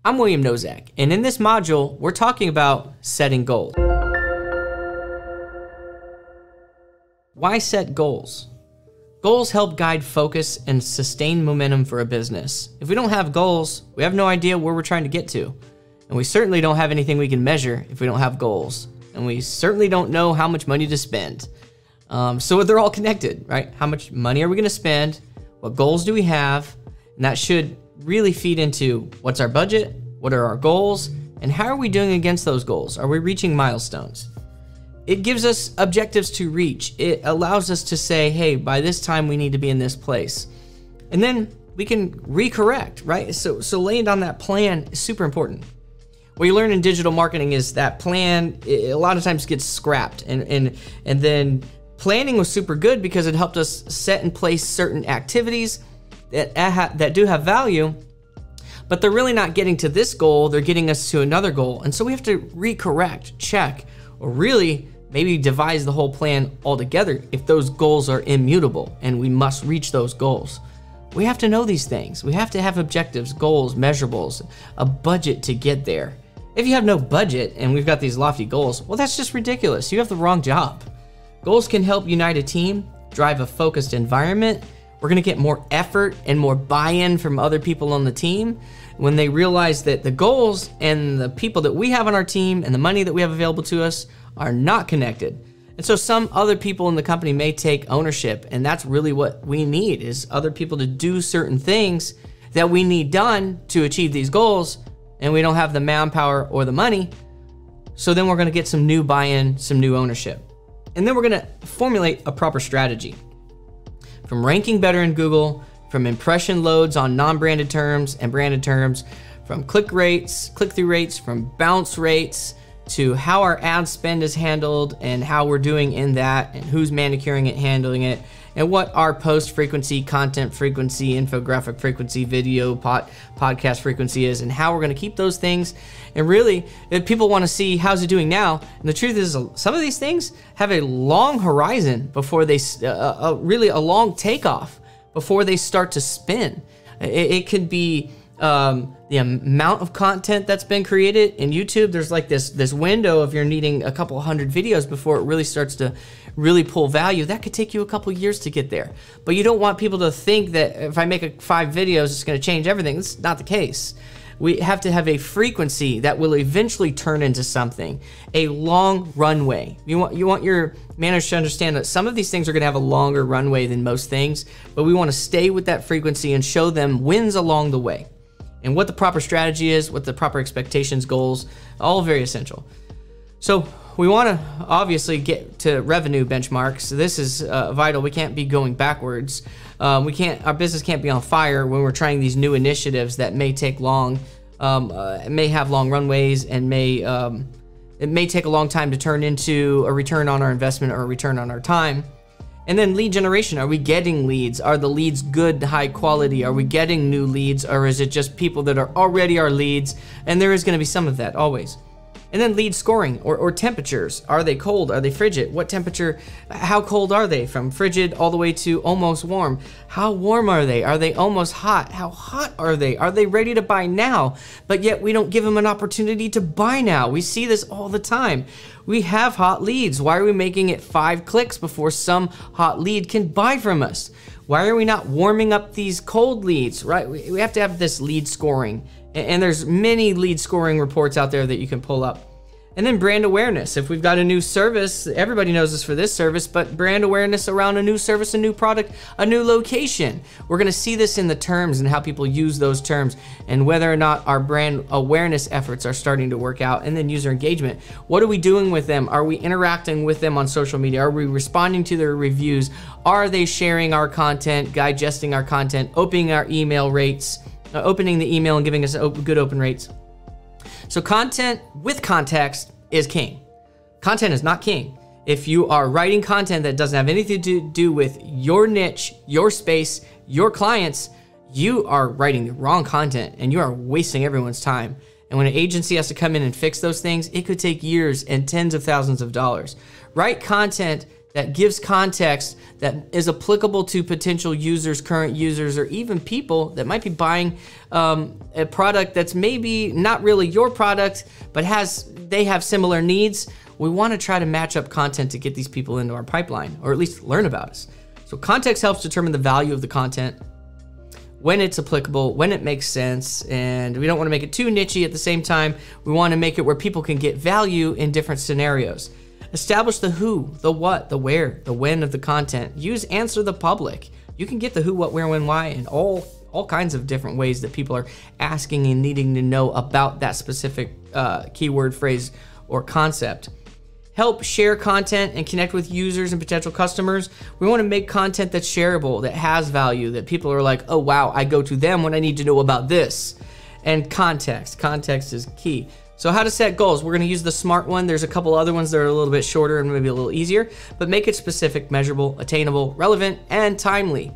I'm William Nozak, and in this module, we're talking about setting goals. Why set goals? Goals help guide focus and sustain momentum for a business. If we don't have goals, we have no idea where we're trying to get to. And we certainly don't have anything we can measure if we don't have goals. And we certainly don't know how much money to spend. So they're all connected, right? How much money are we gonna spend? What goals do we have? And that should really feed into what's our budget, what are our goals, and how are we doing against those goals? Are we reaching milestones? It gives us objectives to reach. It allows us to say, hey, by this time we need to be in this place. And then we can recorrect, right? So laying down that plan is super important. What you learn in digital marketing is that plan, a lot of times gets scrapped. And then planning was super good because it helped us set in place certain activities that do have value, but they're really not getting to this goal, they're getting us to another goal. And so we have to recorrect, check, or really maybe devise the whole plan altogether if those goals are immutable and we must reach those goals. We have to know these things. We have to have objectives, goals, measurables, a budget to get there. If you have no budget and we've got these lofty goals, well, that's just ridiculous. You have the wrong job. Goals can help unite a team, drive a focused environment. We're gonna get more effort and more buy-in from other people on the team when they realize that the goals and the people that we have on our team and the money that we have available to us are not connected. And so some other people in the company may take ownership, and that's really what we need, is other people to do certain things that we need done to achieve these goals, and we don't have the manpower or the money. So then we're gonna get some new buy-in, some new ownership. And then we're gonna formulate a proper strategy. From ranking better in Google, from impression loads on non-branded terms and branded terms, from click rates, click-through rates, from bounce rates, to how our ad spend is handled and how we're doing in that and who's manicuring it, handling it, and what our post frequency, content frequency, infographic frequency, video, podcast frequency is, and how we're gonna keep those things. And really, if people wanna see how's it doing now, and the truth is some of these things have a long horizon before they, really a long takeoff before they start to spin. It could be the amount of content that's been created in YouTube. There's like this window if you're needing a couple hundred videos before it really starts to really pull value. That could take you a couple years to get there. But you don't want people to think that if I make 5 videos, it's gonna change everything. That's not the case. We have to have a frequency that will eventually turn into something, a long runway. You want your managers to understand that some of these things are gonna have a longer runway than most things, but we wanna stay with that frequency and show them wins along the way. And what the proper strategy is, what the proper expectations, goals, all very essential. So we wanna obviously get to revenue benchmarks. This is vital. We can't be going backwards. Our business can't be on fire when we're trying these new initiatives that may take long, may have long runways, and it may take a long time to turn into a return on our investment or a return on our time. And then lead generation, are we getting leads? Are the leads good, high quality? Are we getting new leads, or is it just people that are already our leads? And there is gonna be some of that, always. And then lead scoring or temperatures. Are they cold? Are they frigid? What temperature, how cold are they? From frigid all the way to almost warm. How warm are they? Are they almost hot? How hot are they? Are they ready to buy now? But yet we don't give them an opportunity to buy now. We see this all the time. We have hot leads. Why are we making it 5 clicks before some hot lead can buy from us? Why are we not warming up these cold leads, right? We have to have this lead scoring. And there's many lead scoring reports out there that you can pull up. And then brand awareness. If we've got a new service, everybody knows us for this service, but brand awareness around a new service, a new product, a new location. We're gonna see this in the terms and how people use those terms and whether or not our brand awareness efforts are starting to work out. And then user engagement. What are we doing with them? Are we interacting with them on social media? Are we responding to their reviews? Are they sharing our content, digesting our content, opening our email rates, opening the email and giving us good open rates? So content with context is king. Content is not king. If you are writing content that doesn't have anything to do with your niche, your space, your clients, you are writing the wrong content and you are wasting everyone's time. And when an agency has to come in and fix those things, it could take years and tens of thousands of dollars. Write content that gives context that is applicable to potential users, current users, or even people that might be buying a product that's maybe not really your product, but they have similar needs. We want to try to match up content to get these people into our pipeline, or at least learn about us. So context helps determine the value of the content, when it's applicable, when it makes sense, and we don't want to make it too niche-y at the same time. We want to make it where people can get value in different scenarios. Establish the who, the what, the where, the when of the content. Use answer the public. You can get the who, what, where, when, why in all kinds of different ways that people are asking and needing to know about that specific keyword, phrase, or concept. Help share content and connect with users and potential customers. We want to make content that's shareable, that has value, that people are like, oh wow, I go to them when I need to know about this. And context. Context is key. So how to set goals. We're going to use the SMART one. There's a couple other ones that are a little bit shorter and maybe a little easier, but make it specific, measurable, attainable, relevant, and timely.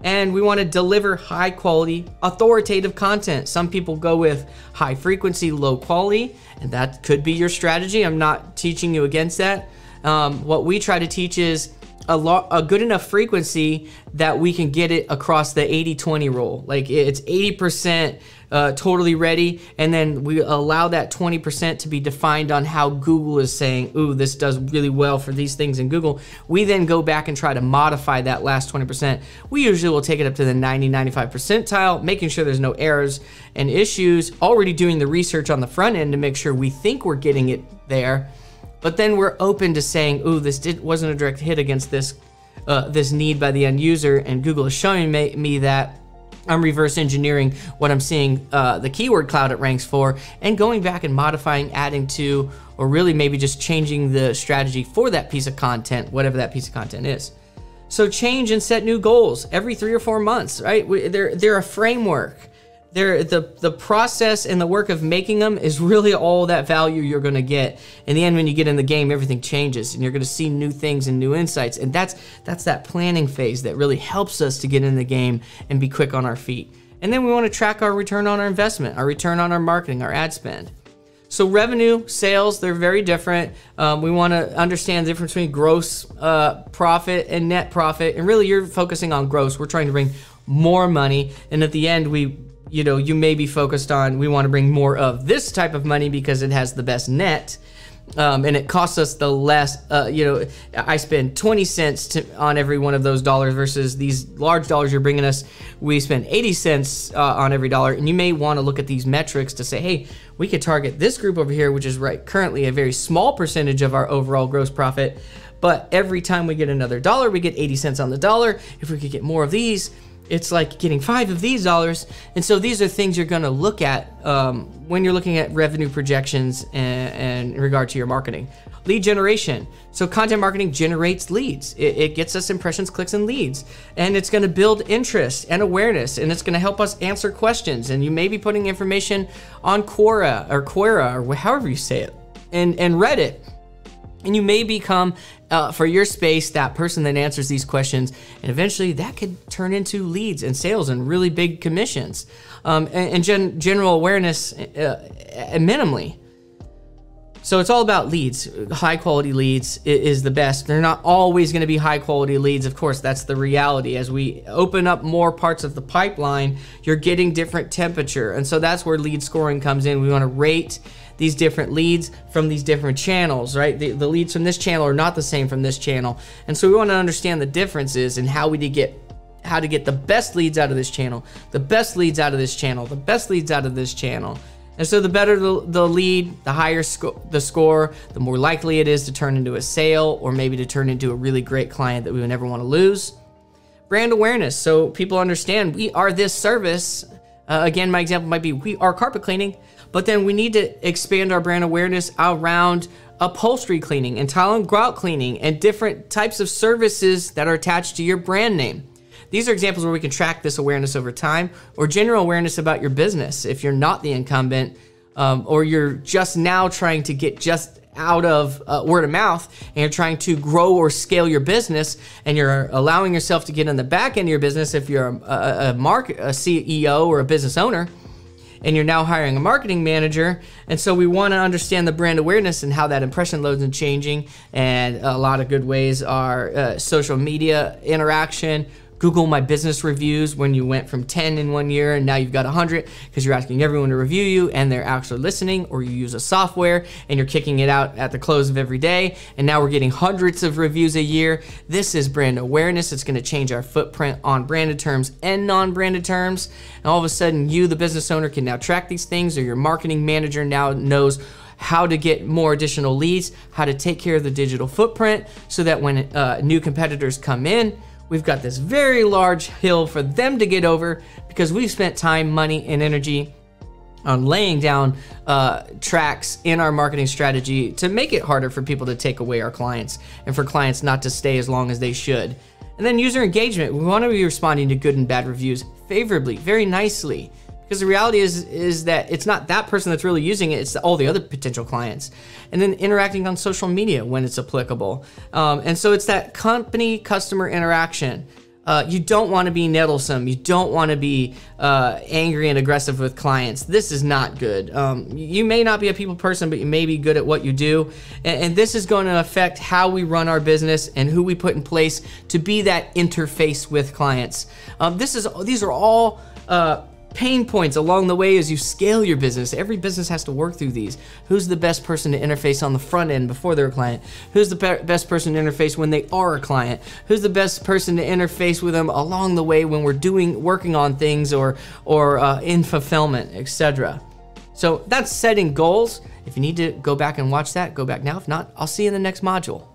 And we want to deliver high quality, authoritative content. Some people go with high frequency, low quality, and that could be your strategy. I'm not teaching you against that. What we try to teach is a good enough frequency that we can get it across the 80-20 rule. Like it's 80% totally ready, and then we allow that 20% to be defined on how Google is saying, ooh, this does really well for these things in Google. We then go back and try to modify that last 20%. We usually will take it up to the 90-95 percentile, making sure there's no errors and issues, already doing the research on the front end to make sure we think we're getting it there. But then we're open to saying, ooh, this wasn't a direct hit against this need by the end user, and Google is showing me that. I'm reverse engineering what I'm seeing the keyword cloud it ranks for, and going back and modifying, adding to, or really maybe just changing the strategy for that piece of content, whatever that piece of content is. So change and set new goals every 3 or 4 months, right? They're a framework. The process and the work of making them is really all that value you're going to get. In the end, when you get in the game, everything changes, and you're going to see new things and new insights. And that's that planning phase that really helps us to get in the game and be quick on our feet. And then we want to track our return on our investment, our return on our marketing, our ad spend. So revenue, sales, they're very different. We want to understand the difference between gross profit and net profit. And really, you're focusing on gross. We're trying to bring more money. And at the end, you may be focused on, we want to bring more of this type of money because it has the best net, and it costs us the less, I spend 20 cents on every one of those dollars versus these large dollars you're bringing us, we spend 80 cents on every dollar. And you may want to look at these metrics to say, hey, we could target this group over here, which is currently a very small percentage of our overall gross profit, but every time we get another dollar, we get 80 cents on the dollar. If we could get more of these, it's like getting 5 of these dollars. And so these are things you're going to look at when you're looking at revenue projections and in regard to your marketing. Lead generation. So content marketing generates leads. It gets us impressions, clicks, and leads. And it's going to build interest and awareness, and it's going to help us answer questions. And you may be putting information on Quora or however you say it, and Reddit. And you may become, for your space, that person that answers these questions, and eventually that could turn into leads and sales and really big commissions, and general awareness minimally. So it's all about leads. High quality leads is the best. They're not always going to be high quality leads. Of course, that's the reality. As we open up more parts of the pipeline, you're getting different temperature. And so that's where lead scoring comes in. We want to rate these different leads from these different channels, right? The leads from this channel are not the same from this channel. And so we want to understand the differences and how to get the best leads out of this channel, the best leads out of this channel, the best leads out of this channel. And so the better the lead, the higher the score, the more likely it is to turn into a sale, or maybe to turn into a really great client that we would never want to lose. Brand awareness, so people understand we are this service. Again, my example might be we are carpet cleaning, but then we need to expand our brand awareness around upholstery cleaning and tile and grout cleaning and different types of services that are attached to your brand name. These are examples where we can track this awareness over time, or general awareness about your business. If you're not the incumbent, or you're just now trying to get just out of word of mouth, and you're trying to grow or scale your business, and you're allowing yourself to get in the back end of your business, if you're a CEO or a business owner, and you're now hiring a marketing manager. And so we want to understand the brand awareness and how that impression loads is changing. And a lot of good ways are social media interaction, Google My Business reviews, when you went from 10 in 1 year and now you've got 100 because you're asking everyone to review you and they're actually listening, or you use a software and you're kicking it out at the close of every day, and now we're getting hundreds of reviews a year. This is brand awareness. It's going to change our footprint on branded terms and non-branded terms. And all of a sudden, you, the business owner, can now track these things, or your marketing manager now knows how to get more additional leads, how to take care of the digital footprint, so that when new competitors come in, we've got this very large hill for them to get over, because we've spent time, money, and energy on laying down tracks in our marketing strategy to make it harder for people to take away our clients, and for clients not to stay as long as they should. And then user engagement. We want to be responding to good and bad reviews favorably, very nicely. Because the reality is that it's not that person that's really using it, it's all the other potential clients. And then interacting on social media when it's applicable. And so it's that company-customer interaction. You don't want to be nettlesome. You don't want to be angry and aggressive with clients. This is not good. You may not be a people person, but you may be good at what you do. And this is going to affect how we run our business and who we put in place to be that interface with clients. These are all pain points along the way as you scale your business. Every business has to work through these. Who's the best person to interface on the front end before they're a client? Who's the best person to interface when they are a client? Who's the best person to interface with them along the way when we're working on things or in fulfillment, etc. So that's setting goals. If you need to go back and watch that, go back now. If not, I'll see you in the next module.